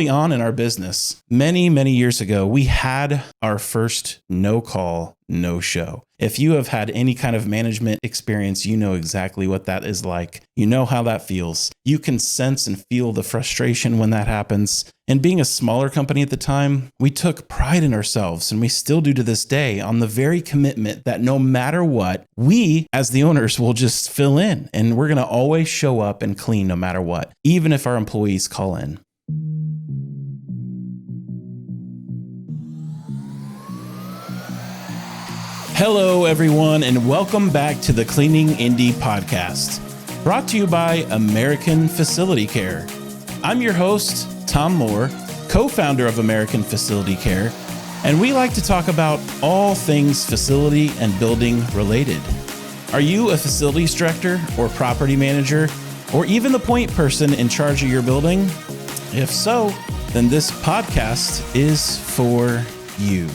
Early on in our business, many years ago, we had our first no call, no show. If you have had any kind of management experience, you know exactly what that is like. You know how that feels. You can sense and feel the frustration when that happens. And being a smaller company at the time, we took pride in ourselves, and we still do to this day, on the very commitment that no matter what, we as the owners will just fill in, and we're going to always show up and clean no matter what, even if our employees call in. Hello, everyone, and welcome back to the Cleaning Indy Podcast, brought to you by American Facility Care. I'm your host, Tom Moore, co-founder of American Facility Care, and we like to talk about all things facility and building related. Are you a facilities director or property manager, or even the point person in charge of your building? If so, then this podcast is for you.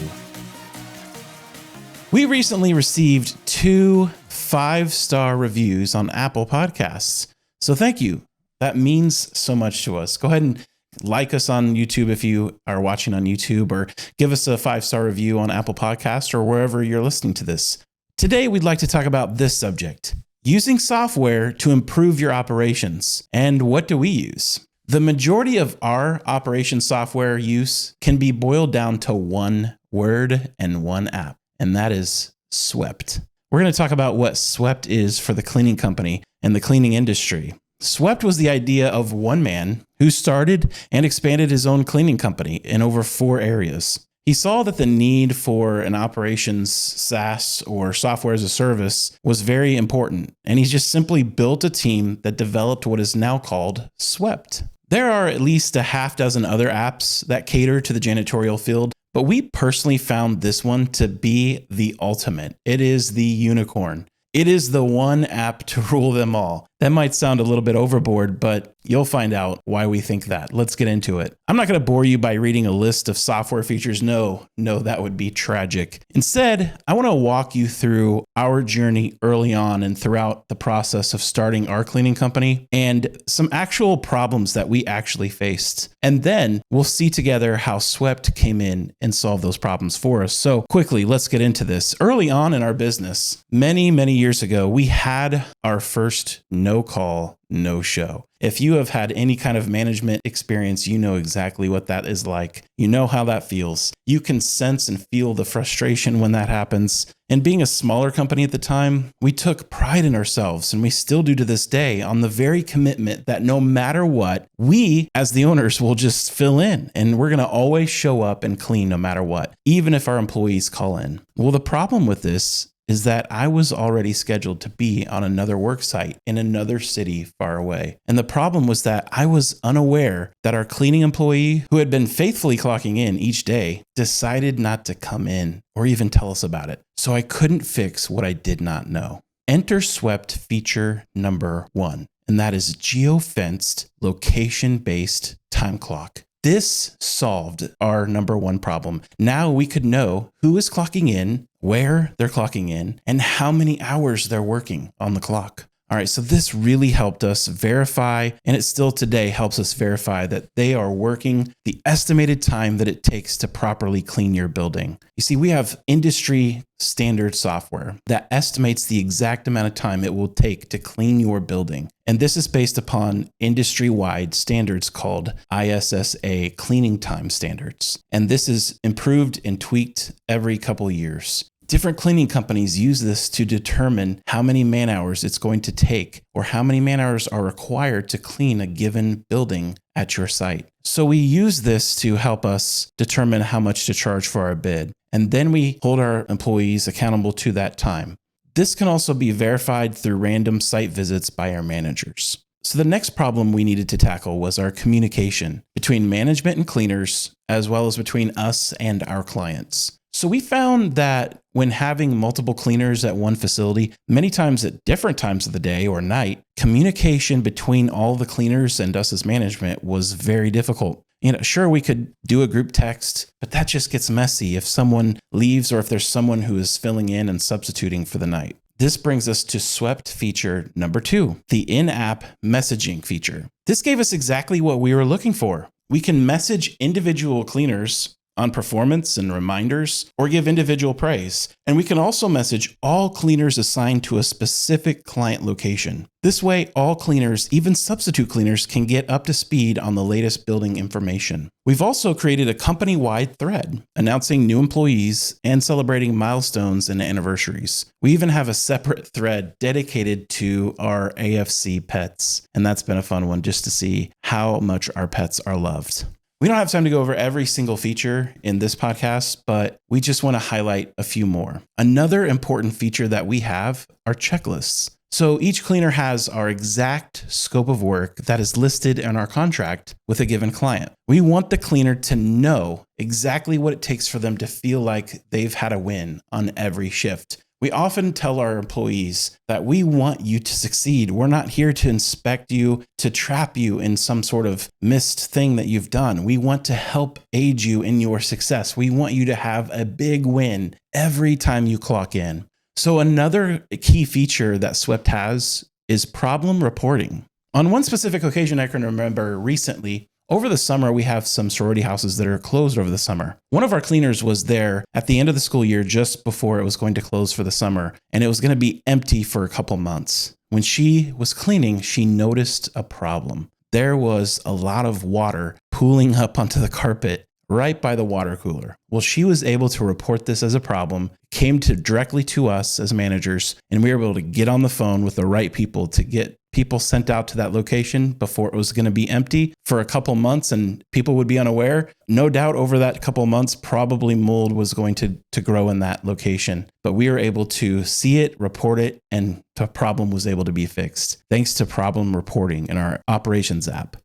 We recently received 2 5-star reviews on Apple Podcasts. So thank you. That means so much to us. Go ahead and like us on YouTube if you are watching on YouTube, or give us a 5-star review on Apple Podcasts or wherever you're listening to this. Today, we'd like to talk about this subject: using software to improve your operations. And what do we use? The majority of our operation software use can be boiled down to one word and one app, and that is swept. We're going to talk about what swept is for the cleaning company and the cleaning industry. Swept was the idea of one man who started and expanded his own cleaning company in over 4 areas. He saw that the need for an operations SaaS, or software as a service, was very important, and he just simply built a team that developed what is now called Swept. There are at least a half dozen other apps that cater to the janitorial field, but we personally found this one to be the ultimate. It is the unicorn. It is the one app to rule them all. That might sound a little bit overboard, but you'll find out why we think that. Let's get into it. I'm not going to bore you by reading a list of software features. No, that would be tragic. Instead, I want to walk you through our journey early on and throughout the process of starting our cleaning company, and some actual problems that we actually faced. And then we'll see together how Swept came in and solved those problems for us. So quickly, let's get into this. Early on in our business, many years ago, we had our first no call, no show. If you have had any kind of management experience, you know exactly what that is like. You know how that feels. You can sense and feel the frustration when that happens. And being a smaller company at the time, we took pride in ourselves, and we still do to this day, on the very commitment that no matter what, we as the owners will just fill in, and we're going to always show up and clean no matter what, even if our employees call in. Well, the problem with this is that I was already scheduled to be on another work site in another city far away. And the problem was that I was unaware that our cleaning employee, who had been faithfully clocking in each day, decided not to come in or even tell us about it. So I couldn't fix what I did not know. Enter Swept feature number 1, and that is geo-fenced, location-based time clock. This solved our number 1 problem. Now we could know who is clocking in, where they're clocking in, and how many hours they're working on the clock. All right, so this really helped us verify, and it still today helps us verify that they are working the estimated time that it takes to properly clean your building. You see, we have industry standard software that estimates the exact amount of time it will take to clean your building. And this is based upon industry-wide standards called ISSA cleaning time standards. And this is improved and tweaked every couple of years. Different cleaning companies use this to determine how many man hours it's going to take, or how many man hours are required to clean a given building at your site. So we use this to help us determine how much to charge for our bid. And then we hold our employees accountable to that time. This can also be verified through random site visits by our managers. So the next problem we needed to tackle was our communication between management and cleaners, as well as between us and our clients. So we found that when having multiple cleaners at one facility, many times at different times of the day or night, communication between all the cleaners and us as management was very difficult. Sure, we could do a group text, but that just gets messy if someone leaves or if there's someone who is filling in and substituting for the night. This brings us to Swept feature number 2, the in-app messaging feature. This gave us exactly what we were looking for. We can message individual cleaners on performance and reminders, or give individual praise. And we can also message all cleaners assigned to a specific client location. This way, all cleaners, even substitute cleaners, can get up to speed on the latest building information. We've also created a company-wide thread announcing new employees and celebrating milestones and anniversaries. We even have a separate thread dedicated to our AFC pets, and that's been a fun one just to see how much our pets are loved. We don't have time to go over every single feature in this podcast, but we just want to highlight a few more. Another important feature that we have are checklists. So each cleaner has our exact scope of work that is listed in our contract with a given client. We want the cleaner to know exactly what it takes for them to feel like they've had a win on every shift. We often tell our employees that we want you to succeed. We're not here to inspect you, to trap you in some sort of missed thing that you've done. We want to help aid you in your success. We want you to have a big win every time you clock in. So another key feature that Swept has is problem reporting. On one specific occasion I can remember recently, over the summer, we have some sorority houses that are closed over the summer. One of our cleaners was there at the end of the school year, just before it was going to close for the summer, and it was going to be empty for a couple months. When she was cleaning, she noticed a problem. There was a lot of water pooling up onto the carpet right by the water cooler. Well, she was able to report this as a problem, came directly to us as managers, and we were able to get on the phone with the right people to get people sent out to that location before it was going to be empty for a couple months and people would be unaware. No doubt over that couple months, probably mold was going to grow in that location, but we were able to see it, report it, and the problem was able to be fixed thanks to problem reporting in our operations app.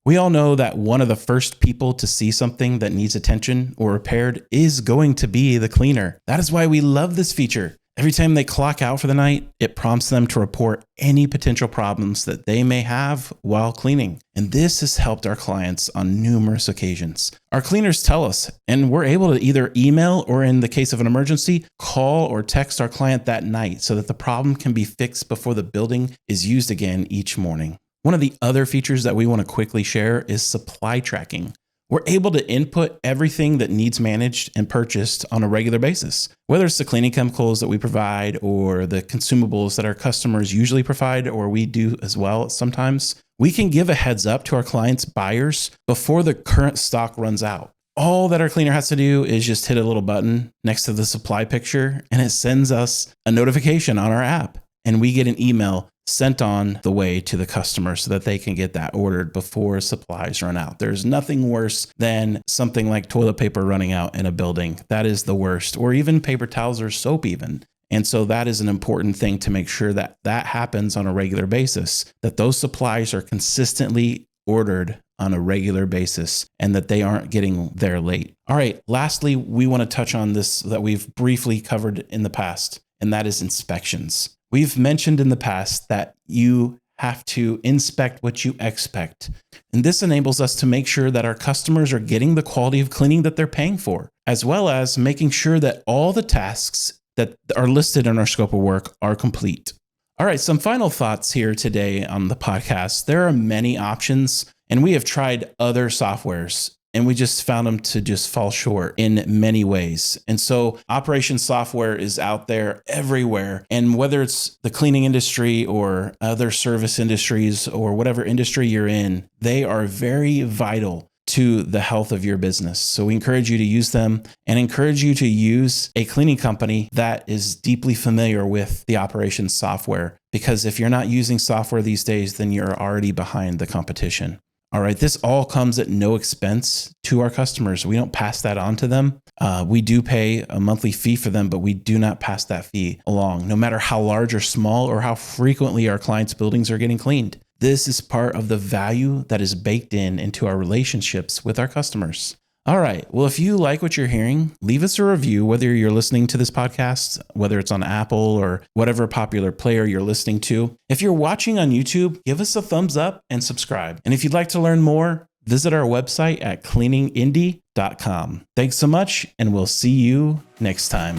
We all know that one of the first people to see something that needs attention or repaired is going to be the cleaner. That is why we love this feature. Every time they clock out for the night, it prompts them to report any potential problems that they may have while cleaning. And this has helped our clients on numerous occasions. Our cleaners tell us, and we're able to either email or, in the case of an emergency, call or text our client that night so that the problem can be fixed before the building is used again each morning. One of the other features that we want to quickly share is supply tracking. We're able to input everything that needs managed and purchased on a regular basis, whether it's the cleaning chemicals that we provide or the consumables that our customers usually provide, or we do as well sometimes. We can give a heads up to our clients' buyers before the current stock runs out. All that our cleaner has to do is just hit a little button next to the supply picture, and it sends us a notification on our app, and we get an email sent on the way to the customer so that they can get that ordered before supplies run out. There's nothing worse than something like toilet paper running out in a building. That is the worst, or even paper towels or soap even. And so that is an important thing to make sure that that happens on a regular basis, that those supplies are consistently ordered on a regular basis and that they aren't getting there late. All right, lastly, we want to touch on this that we've briefly covered in the past, and that is inspections. We've mentioned in the past that you have to inspect what you expect. And this enables us to make sure that our customers are getting the quality of cleaning that they're paying for, as well as making sure that all the tasks that are listed in our scope of work are complete. All right, some final thoughts here today on the podcast. There are many options, and we have tried other softwares, and we just found them to just fall short in many ways. And so operations software is out there everywhere. And whether it's the cleaning industry or other service industries or whatever industry you're in, they are very vital to the health of your business. So we encourage you to use them and encourage you to use a cleaning company that is deeply familiar with the operations software. Because if you're not using software these days, then you're already behind the competition. All right, this all comes at no expense to our customers. We don't pass that on to them. We do pay a monthly fee for them, but we do not pass that fee along, no matter how large or small or how frequently our clients' buildings are getting cleaned. This is part of the value that is baked into our relationships with our customers. All right. Well, if you like what you're hearing, leave us a review, whether you're listening to this podcast, whether it's on Apple or whatever popular player you're listening to. If you're watching on YouTube, give us a thumbs up and subscribe. And if you'd like to learn more, visit our website at cleaningindy.com. Thanks so much, and we'll see you next time.